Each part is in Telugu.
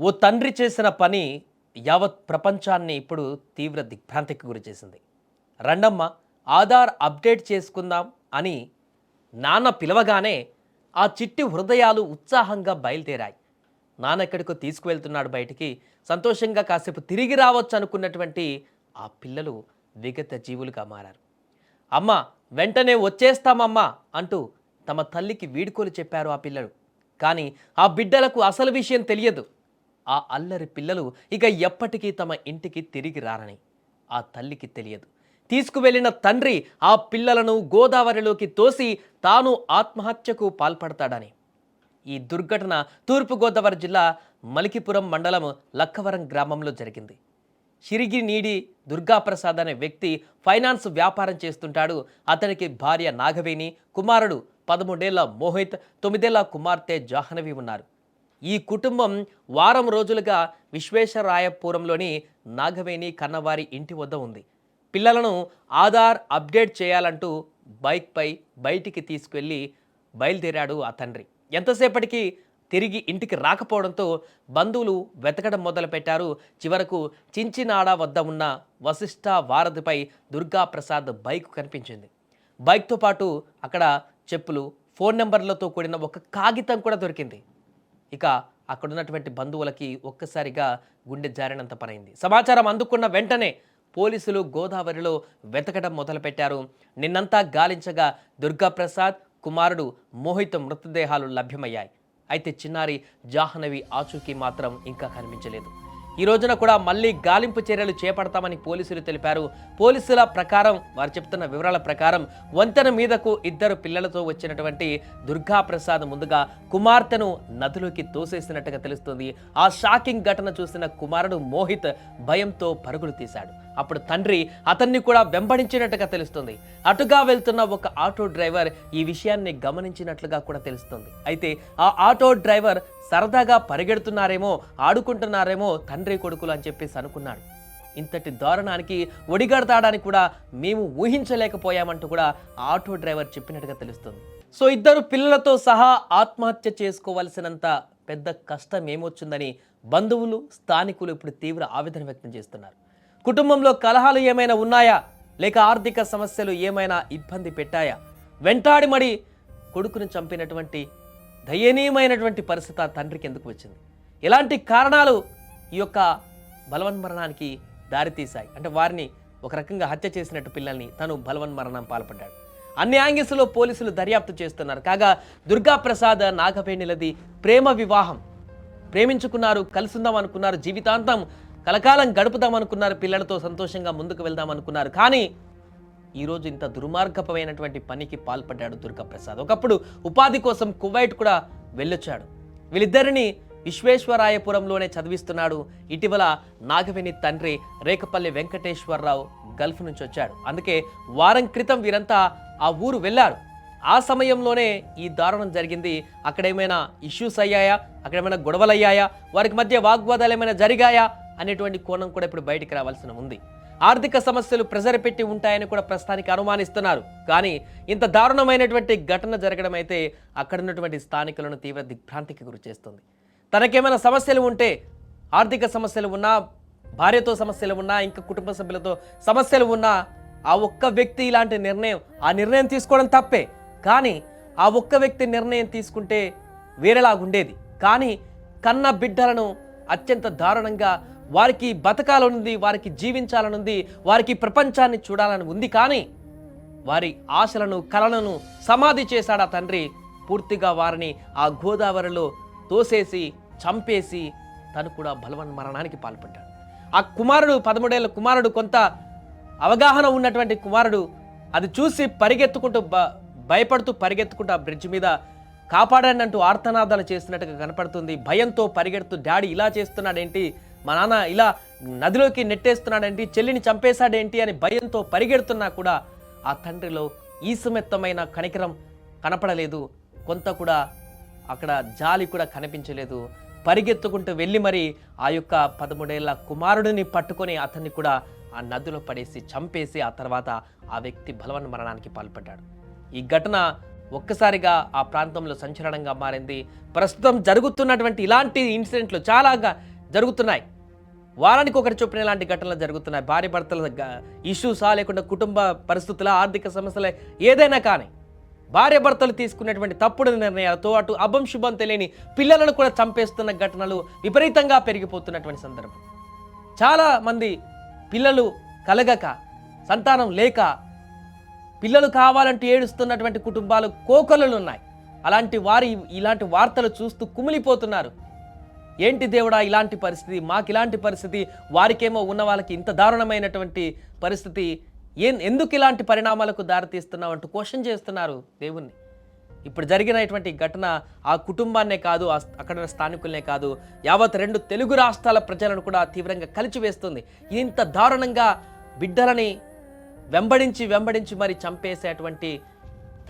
ఓ తండ్రి చేసిన పని యావత్ ప్రపంచాన్ని ఇప్పుడు తీవ్ర దిగ్భ్రాంతికి గురిచేసింది. రండమ్మ ఆధార్ అప్డేట్ చేసుకుందాం అని నాన్న పిలవగానే ఆ చిట్టి హృదయాలు ఉత్సాహంగా బయలుదేరాయి. నాన్న ఎక్కడికో తీసుకువెళ్తున్నాడు బయటికి, సంతోషంగా కాసేపు తిరిగి రావచ్చు అనుకున్నటువంటి ఆ పిల్లలు విగత జీవులుగా మారారు. అమ్మ వెంటనే వచ్చేస్తామమ్మా అంటూ తమ తల్లికి వీడ్కోలు చెప్పారు ఆ పిల్లలు. కానీ ఆ బిడ్డలకు అసలు విషయం తెలియదు. ఆ అల్లరి పిల్లలు ఇక ఎప్పటికీ తమ ఇంటికి తిరిగి రారని ఆ తల్లికి తెలియదు. తీసుకువెళ్లిన తండ్రి ఆ పిల్లలను గోదావరిలోకి తోసి తాను ఆత్మహత్యకు పాల్పడతాడని. ఈ దుర్ఘటన తూర్పుగోదావరి జిల్లా మలికిపురం మండలం లక్కవరం గ్రామంలో జరిగింది. షిరిగినీడి దుర్గాప్రసాద్ అనే వ్యక్తి ఫైనాన్స్ వ్యాపారం చేస్తుంటాడు. అతనికి భార్య నాగవేణి, కుమారుడు 13 ఏళ్ల మోహిత్, 9 ఏళ్ల కుమార్తె జాహ్నవి ఉన్నారు. ఈ కుటుంబం వారం రోజులుగా విశ్వేశ్వరాయపురంలోని నాగవేణి కన్నవారి ఇంటి వద్ద ఉంది. పిల్లలను ఆధార్ అప్డేట్ చేయాలంటూ బైక్పై బయటికి తీసుకెళ్లి బయలుదేరాడు ఆ తండ్రి. ఎంతసేపటికి తిరిగి ఇంటికి రాకపోవడంతో బంధువులు వెతకడం మొదలుపెట్టారు. చివరకు చించినాడ వద్ద ఉన్న వశిష్ఠ వారధిపై దుర్గాప్రసాద్ బైక్ కనిపించింది. బైక్తో పాటు అక్కడ చెప్పులు, ఫోన్ నెంబర్లతో కూడిన ఒక కాగితం కూడా దొరికింది. ఇక అక్కడున్నటువంటి బంధువులకి ఒక్కసారిగా గుండె జారినంత పనైంది. సమాచారం అందుకున్న వెంటనే పోలీసులు గోదావరిలో వెతకడం మొదలుపెట్టారు. నిన్నంతా గాలించగా దుర్గాప్రసాద్, కుమారుడు మోహిత్ మృతదేహాలు లభ్యమయ్యాయి. అయితే చిన్నారి జాహ్నవి ఆచూకీ మాత్రం ఇంకా కనిపించలేదు. ఈ రోజున కూడా మళ్ళీ గాలింపు చర్యలు చేపడతామని పోలీసులు తెలిపారు. పోలీసుల ప్రకారం, వారు చెప్తున్న వివరాల ప్రకారం, వంతెన మీదకు 2 పిల్లలతో వచ్చినటువంటి దుర్గాప్రసాద్ ముందుగా కుమార్తెను నదిలోకి తోసేసినట్టుగా తెలుస్తుంది. ఆ షాకింగ్ ఘటన చూసిన కుమారుడు మోహిత్ భయంతో పరుగులు తీశాడు. అప్పుడు తండ్రి అతన్ని కూడా వెంబడించినట్టుగా తెలుస్తుంది. అటుగా వెళ్తున్న ఒక ఆటో డ్రైవర్ ఈ విషయాన్ని గమనించినట్లుగా కూడా తెలుస్తుంది. అయితే ఆ ఆటో డ్రైవర్ సరదాగా పరిగెడుతున్నారేమో, ఆడుకుంటున్నారేమో తండ్రి కొడుకులు అని చెప్పేసి అనుకున్నాడు. ఇంతటి దారుణానికి ఒడిగడతాడని కూడా మేము ఊహించలేకపోయామంటూ కూడా ఆటో డ్రైవర్ చెప్పినట్టుగా తెలుస్తుంది. సో 2 పిల్లలతో సహా ఆత్మహత్య చేసుకోవాల్సినంత పెద్ద కష్టం ఏమొచ్చిందని బంధువులు, స్థానికులు ఇప్పుడు తీవ్ర ఆవేదన వ్యక్తం చేస్తున్నారు. కుటుంబంలో కలహాలు ఏమైనా ఉన్నాయా, లేక ఆర్థిక సమస్యలు ఏమైనా ఇబ్బంది పెట్టాయా? వెంటాడి మడి కొడుకును చంపినటువంటి దయనీయమైనటువంటి పరిస్థితి ఆ తండ్రికి ఎందుకు వచ్చింది? ఎలాంటి కారణాలు ఈ యొక్క బలవన్మరణానికి దారితీశాయి? అంటే వారిని ఒక రకంగా హత్య చేసినట్టు పిల్లల్ని తను బలవన్మరణం పాల్పడ్డాడు. అన్ని యాంగిల్స్లో పోలీసులు దర్యాప్తు చేస్తున్నారు. కాగా దుర్గాప్రసాద్, నాగవేణిలది ప్రేమ వివాహం. ప్రేమించుకున్నారు, కలిసిందాం అనుకున్నారు, జీవితాంతం కలకాలం గడుపుదాం అనుకున్నారు, పిల్లలతో సంతోషంగా ముందుకు వెళ్దాం అనుకున్నారు. కానీ ఈరోజు ఇంత దుర్మార్గపమైనటువంటి పనికి పాల్పడ్డాడు దుర్గాప్రసాద్. ఒకప్పుడు ఉపాధి కోసం కువైట్ కూడా వెళ్ళొచ్చాడు. వీళ్ళిద్దరిని విశ్వేశ్వరాయపురంలోనే చదివిస్తున్నాడు. ఇటీవల నాగవేణి తండ్రి రేకపల్లి వెంకటేశ్వరరావు గల్ఫ్ నుంచి వచ్చాడు. అందుకే వారం క్రితం వీరంతా ఆ ఊరు వెళ్ళారు. ఆ సమయంలోనే ఈ దారుణం జరిగింది. అక్కడ ఏమైనా ఇష్యూస్ అయ్యాయా, అక్కడ ఏమైనా గొడవలు అయ్యాయా, వారికి మధ్య వాగ్వాదాలు ఏమైనా జరిగాయా అనేటువంటి కోణం కూడా ఇప్పుడు బయటికి రావాల్సిన ఉంది. ఆర్థిక సమస్యలు ప్రెజర్ పెట్టి ఉంటాయని కూడా ప్రస్తుతానికి అనుమానిస్తున్నారు. కానీ ఇంత దారుణమైనటువంటి ఘటన జరగడం అయితే అక్కడ ఉన్నటువంటి స్థానికులను తీవ్ర దిగ్భ్రాంతికి గురి చేస్తుంది. తనకేమైనా సమస్యలు ఉంటే, ఆర్థిక సమస్యలు ఉన్నా, భార్యతో సమస్యలు ఉన్నా, ఇంకా కుటుంబ సభ్యులతో సమస్యలు ఉన్నా, ఆ ఒక్క వ్యక్తి ఇలాంటి ఆ నిర్ణయం తీసుకోవడం తప్పే. కానీ ఆ ఒక్క వ్యక్తి నిర్ణయం తీసుకుంటే వేరేలాగుండేది. కానీ కన్న బిడ్డలను అత్యంత దారుణంగా, వారికి బతకాలనుంది, వారికి జీవించాలనుంది, వారికి ప్రపంచాన్ని చూడాలని ఉంది. కానీ వారి ఆశలను, కలలను సమాధి చేశాడు ఆ తండ్రి. పూర్తిగా వారిని ఆ గోదావరిలో తోసేసి చంపేసి తను కూడా బలవన్మరణానికి పాల్పడ్డాడు. ఆ కుమారుడు, 13 ఏళ్ల కుమారుడు, కొంత అవగాహన ఉన్నటువంటి కుమారుడు, అది చూసి పరిగెత్తుకుంటూ భయపడుతూ పరిగెత్తుకుంటూ ఆ బ్రిడ్జ్ మీద కాపాడండి అంటూ ఆర్తనాదాలు చేస్తున్నట్టుగా కనపడుతుంది. భయంతో పరిగెడుతూ డాడీ ఇలా చేస్తున్నాడేంటి, మా నాన్న ఇలా నదిలోకి నెట్టేస్తున్నాడేంటి, చెల్లిని చంపేశాడేంటి అని భయంతో పరిగెడుతున్నా కూడా ఆ తండ్రిలో ఈసుమెత్తమైన కనికరం కనపడలేదు. కొంత కూడా అక్కడ జాలి కూడా కనిపించలేదు. పరిగెత్తుకుంటూ వెళ్ళి మరి ఆ యొక్క 13 ఏళ్ల కుమారుడిని పట్టుకొని అతన్ని కూడా ఆ నదిలో పడేసి చంపేసి ఆ తర్వాత ఆ వ్యక్తి బలవన్మరణానికి పాల్పడ్డాడు. ఈ ఘటన ఒక్కసారిగా ఆ ప్రాంతంలో సంచలనంగా మారింది. ప్రస్తుతం జరుగుతున్నటువంటి ఇలాంటి ఇన్సిడెంట్లు చాలా జరుగుతున్నాయి. వారానికి ఒకటి చొప్పున ఇలాంటి ఘటనలు జరుగుతున్నాయి. భార్య భర్తల ఇష్యూసా, లేకుండా కుటుంబ పరిస్థితుల, ఆర్థిక సమస్యల, ఏదైనా కానీ భార్య భర్తలు తీసుకున్నటువంటి తప్పుడు నిర్ణయాలతో అటు అభం శుభం తెలియని పిల్లలను కూడా చంపేస్తున్న ఘటనలు విపరీతంగా పెరిగిపోతున్నటువంటి సందర్భం. చాలా మంది పిల్లలు కలగక, సంతానం లేక, పిల్లలు కావాలంటూ ఏడుస్తున్నటువంటి కుటుంబాలు కోకొల్లలు ఉన్నాయి. అలాంటి వారి ఇలాంటి వార్తలు చూస్తూ కుమిలిపోతున్నారు. ఏంటి దేవుడా ఇలాంటి పరిస్థితి, మాకు ఇలాంటి పరిస్థితి, వారికేమో ఉన్న వాళ్ళకి ఇంత దారుణమైనటువంటి పరిస్థితి, ఎందుకు ఇలాంటి పరిణామాలకు దారితీస్తున్నావు అంటూ క్వశ్చన్ చేస్తున్నారు దేవుణ్ణి. ఇప్పుడు జరిగినటువంటి ఘటన ఆ కుటుంబాన్నే కాదు, అక్కడ స్థానికులనే కాదు, యావత్ 2 తెలుగు రాష్ట్రాల ప్రజలను కూడా తీవ్రంగా కలిచివేస్తుంది. ఇంత దారుణంగా బిడ్డలని వెంబడించి మరి చంపేసేటువంటి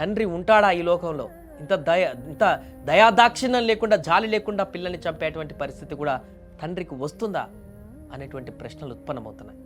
తండ్రి ఉంటాడా ఈ లోకంలో? ఇంత దయాదాక్షిణ్యం లేకుండా, జాలి లేకుండా పిల్లల్ని చంపేటువంటి పరిస్థితి కూడా తండ్రికి వస్తుందా అనేటువంటి ప్రశ్నలు ఉత్పన్నమవుతున్నాయి.